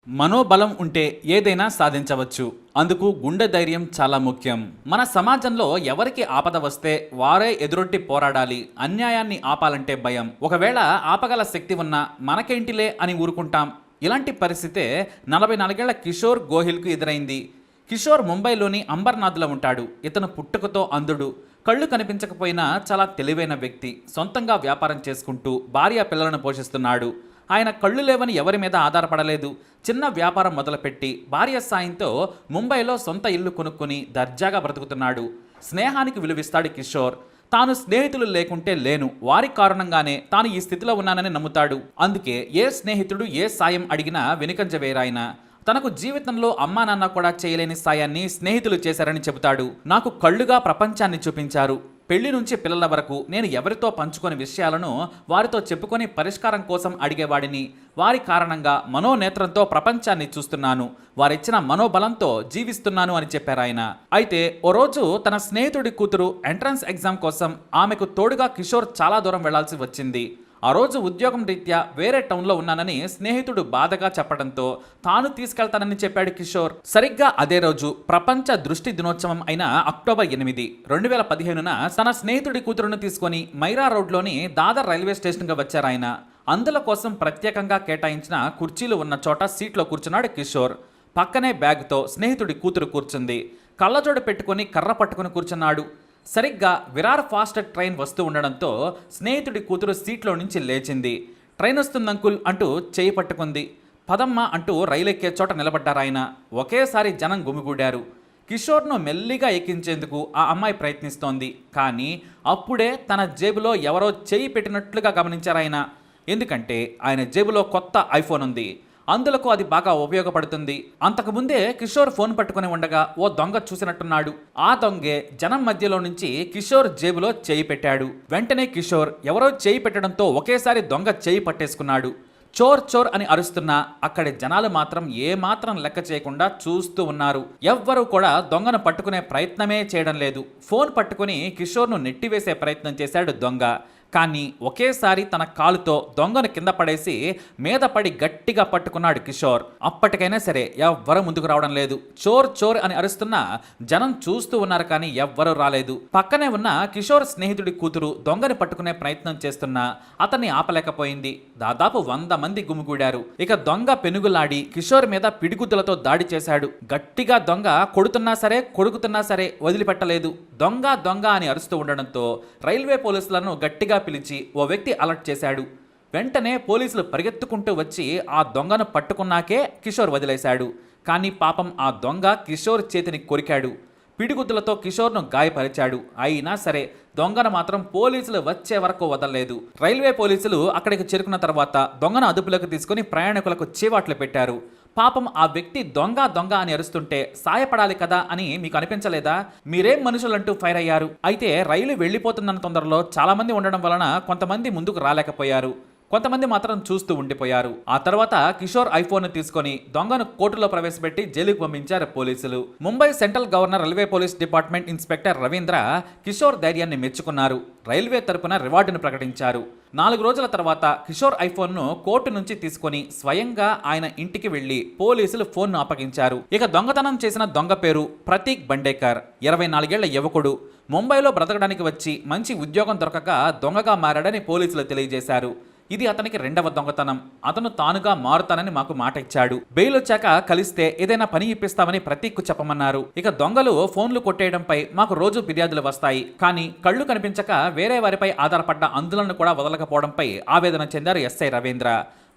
మనోబలం ఉంటే ఏదైనా సాధించవచ్చు. అందుకు గుండె ధైర్యం చాలా ముఖ్యం. మన సమాజంలో ఎవరికి ఆపద వస్తే వారే ఎదురొట్టి పోరాడాలి. అన్యాయాన్ని ఆపాలంటే భయం. ఒకవేళ ఆపగల శక్తి ఉన్నా మనకేంటిలే అని ఊరుకుంటాం. ఇలాంటి పరిస్థితే 44 ఏళ్ల కిషోర్ గోహిల్కు ఎదురైంది. కిషోర్ ముంబైలోని అంబర్నాథ్లో ఉంటాడు. ఇతను పుట్టుకతో అంధుడు. కళ్ళు కనిపించకపోయినా చాలా తెలివైన వ్యక్తి. సొంతంగా వ్యాపారం చేసుకుంటూ భార్య పిల్లలను పోషిస్తున్నాడు. ఆయన కళ్ళు లేవని ఎవరి మీద ఆధారపడలేదు. చిన్న వ్యాపారం మొదలుపెట్టి భార్య సాయంతో ముంబైలో సొంత ఇల్లు కొనుక్కొని దర్జాగా బ్రతుకుతున్నాడు. స్నేహానికి విలువిస్తాడు కిషోర్. తాను స్నేహితులు లేకుంటే లేను, వారి కారణంగానే తాను ఈ స్థితిలో ఉన్నానని నమ్ముతాడు. అందుకే ఏ స్నేహితుడు ఏ సాయం అడిగినా వెనుకంజ వేరాయన. తనకు జీవితంలో అమ్మా నాన్న కూడా చేయలేని సాయాన్ని స్నేహితులు చేశారని చెబుతాడు. నాకు కళ్ళుగా ప్రపంచాన్ని చూపించారు. పెళ్లి నుంచి పిల్లల వరకు నేను ఎవరితో పంచుకొని విషయాలను వారితో చెప్పుకొని పరిష్కారం కోసం అడిగేవాడిని. వారి కారణంగా మనోనేత్రంతో ప్రపంచాన్ని చూస్తున్నాను. వారిచ్చిన మనోబలంతో జీవిస్తున్నాను అని చెప్పారాయన. అయితే ఓ రోజు తన స్నేహితుడి కూతురు ఎంట్రన్స్ ఎగ్జామ్ కోసం ఆమెకు తోడుగా కిషోర్ చాలా దూరం వెళ్లాల్సి వచ్చింది. ఆ రోజు ఉద్యోగం రీత్యా వేరే టౌన్లో ఉన్నానని స్నేహితుడు బాధగా చెప్పడంతో తాను తీసుకెళ్తానని చెప్పాడు కిషోర్. సరిగ్గా అదే రోజు ప్రపంచ దృష్టి దినోత్సవం అయిన అక్టోబర్ 8, 2015న తన స్నేహితుడి కూతురును తీసుకొని మైరా రోడ్లోని దాదర్ రైల్వే స్టేషన్గా వచ్చారాయన. అందుల కోసం ప్రత్యేకంగా కేటాయించిన కుర్చీలు ఉన్న చోట సీట్లో కూర్చున్నాడు కిషోర్. పక్కనే బ్యాగ్తో స్నేహితుడి కూతురు కూర్చుంది. కళ్ళజోడు పెట్టుకుని కర్ర పట్టుకుని కూర్చున్నాడు. సరిగ్గా విరార్ ఫాస్ట్ ట్రైన్ వస్తూ ఉండడంతో స్నేహితుడి కూతురు సీట్లో నుంచి లేచింది. ట్రైన్ వస్తుంది అంకుల్ అంటూ చేయి పట్టుకుంది. పదమ్మ అంటూ రైలు ఎక్కే చోట నిలబడ్డారాయన. ఒకేసారి జనం గుమిగూడారు. కిషోర్ను మెల్లిగా ఎక్కించేందుకు ఆ అమ్మాయి ప్రయత్నిస్తోంది. కానీ అప్పుడే తన జేబులో ఎవరో చేయి పెట్టినట్లుగా గమనించారాయన. ఎందుకంటే ఆయన జేబులో కొత్త ఐఫోన్ ఉంది. అందులకు అది బాగా ఉపయోగపడుతుంది. అంతకుముందే కిషోర్ ఫోన్ పట్టుకుని ఉండగా ఓ దొంగ చూసినట్టున్నాడు. ఆ దొంగే జనం మధ్యలో నుంచి కిషోర్ జేబులో చేయి పెట్టాడు. వెంటనే కిషోర్ ఎవరో చేయి పెట్టడంతో ఒకేసారి దొంగ చేయి పట్టేసుకున్నాడు. చోర్ చోర్ అని అరుస్తున్నా అక్కడి జనాలు మాత్రం ఏమాత్రం లెక్క చేయకుండా చూస్తూ ఉన్నారు. ఎవ్వరూ కూడా దొంగను పట్టుకునే ప్రయత్నమే చేయడం లేదు. ఫోన్ పట్టుకుని కిషోర్ను నెట్టివేసే ప్రయత్నం చేశాడు దొంగ. కానీ ఒకేసారి తన కాలుతో దొంగను కింద పడేసి మీద పడి గట్టిగా పట్టుకున్నాడు కిషోర్. అప్పటికైనా సరే ఎవ్వరూ ముందుకు రావడం లేదు. చోర్ చోర్ అని అరుస్తున్నా జనం చూస్తూ ఉన్నారు కానీ ఎవ్వరూ రాలేదు. పక్కనే ఉన్న కిషోర్ స్నేహితుడి కూతురు దొంగని పట్టుకునే ప్రయత్నం చేస్తున్నా అతన్ని ఆపలేకపోయింది. దాదాపు 100 మంది గుమిగూడారు. ఇక దొంగ పెనుగులాడి కిషోర్ మీద పిడిగుద్దులతో దాడి చేశాడు. గట్టిగా దొంగ కొడుతున్నా సరే కొడుకుతున్నా సరే వదిలిపెట్టలేదు. దొంగ దొంగ అని అరుస్తూ ఉండడంతో రైల్వే పోలీసులను గట్టిగా పిలిచి ఓ వ్యక్తి అలర్ట్ చేశాడు. వెంటనే పోలీసులు పరిగెత్తుకుంటూ వచ్చి ఆ దొంగను పట్టుకున్నాకే కిషోర్ వదిలేశాడు. కానీ పాపం ఆ దొంగ కిషోర్ చేతిని కొరికాడు. పిడిగుద్దులతో కిషోర్ను గాయపరిచాడు. అయినా సరే దొంగను మాత్రం పోలీసులు వచ్చే వరకు వదలలేదు. రైల్వే పోలీసులు అక్కడికి చేరుకున్న తర్వాత దొంగను అదుపులోకి తీసుకుని ప్రయాణికులకు చీవాట్లు పెట్టారు. పాపం ఆ వ్యక్తి దొంగ దొంగ అని అరుస్తుంటే సాయపడాలి కదా అని మీకు అనిపించలేదా? మీరేం మనుషులంటూ ఫైర్ అయ్యారు. అయితే రైలు వెళ్ళిపోతుందన్న తొందరలో చాలా మంది ఉండడం వలన కొంతమంది ముందుకు రాలేకపోయారు. కొంతమంది మాత్రం చూస్తూ ఉండిపోయారు. ఆ తర్వాత కిషోర్ ఐఫోన్ తీసుకొని దొంగను కోర్టులో ప్రవేశపెట్టి జైలుకు పంపించారు పోలీసులు. Mumbai central governor railway police department inspector Ravindra Kishore ధైర్యాన్ని మెచ్చుకున్నారు. రైల్వే తరపున రివార్డును ప్రకటించారు. 4 రోజుల తర్వాత కిషోర్ ఐఫోన్ను కోర్టు నుంచి తీసుకొని స్వయంగా ఆయన ఇంటికి వెళ్లి పోలీసులు ఫోన్ను అప్పగించారు. ఇక దొంగతనం చేసిన దొంగ పేరు ప్రతీక్ బండేకర్. 24 ఏళ్ల యువకుడు. ముంబైలో బ్రతకడానికి వచ్చి మంచి ఉద్యోగం దొరకక దొంగగా మారాడని పోలీసులు తెలియజేశారు. ఇది అతనికి 2వ దొంగతనం. అతను తానుగా మారుతానని మాకు మాట ఇచ్చాడు. బెయిల్ వచ్చాక కలిస్తే ఏదైనా పని ఇప్పిస్తామని ప్రతీక్కు చెప్పమన్నారు. ఇక దొంగలు ఫోన్లు కొట్టేయడంపై మాకు రోజు ఫిర్యాదులు వస్తాయి. కానీ కళ్ళు కనిపించక వేరే వారిపై ఆధారపడ్డ అందులను కూడా వదలకపోవడంపై ఆవేదన చెందారు SI Ravindra.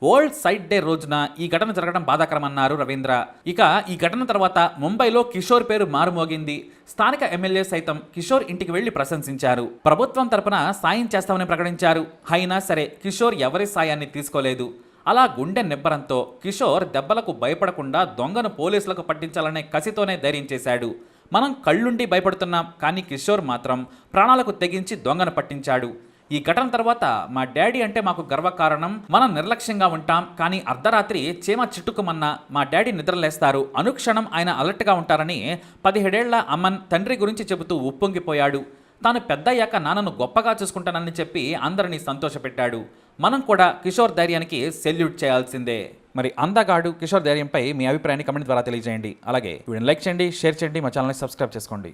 World site day రోజున ఈ ఘటన జరగడం బాధాకరమన్నారు రవీంద్ర. ఇక ఈ ఘటన తర్వాత ముంబైలో కిషోర్ పేరు మారుమోగింది. స్థానిక ఎమ్మెల్యే సైతం కిషోర్ ఇంటికి వెళ్లి ప్రశంసించారు. ప్రభుత్వం తరపున సాయం చేస్తామని ప్రకటించారు. అయినా సరే కిషోర్ ఎవరి సాయాన్ని తీసుకోలేదు. అలా గుండె నిబ్బరంతో కిషోర్ దెబ్బలకు భయపడకుండా దొంగను పోలీసులకు పట్టించాలనే కసితోనే ధైర్యం చేశాడు. మనం కళ్ళుండి భయపడుతున్నాం, కానీ కిషోర్ మాత్రం ప్రాణాలకు తెగించి దొంగను పట్టించాడు. ఈ ఘటన తర్వాత మా డాడీ అంటే మాకు గర్వకారణం. మనం నిర్లక్ష్యంగా ఉంటాం, కానీ అర్ధరాత్రి చీమ చిట్టుకుమన్నా మా డాడీ నిద్రలేస్తారు. అనుక్షణం ఆయన అలర్ట్గా ఉంటారని 17 ఏళ్ల అమన్ తండ్రి గురించి చెబుతూ ఉప్పొంగిపోయాడు. తాను పెద్దయ్యాక నాన్నను గొప్పగా చూసుకుంటానని చెప్పి అందరినీ సంతోషపెట్టాడు. మనం కూడా కిషోర్ ధైర్యానికి సెల్యూట్ చేయాల్సిందే. మరి అందగాడు కిషోర్ ధైర్యంపై మీ అభిప్రాయాన్ని కమెంట్ ద్వారా తెలియజేయండి. అలాగే వీడియోని లైక్ చేయండి, షేర్ చేయండి, మా ఛానల్ని సబ్స్క్రైబ్ చేసుకోండి.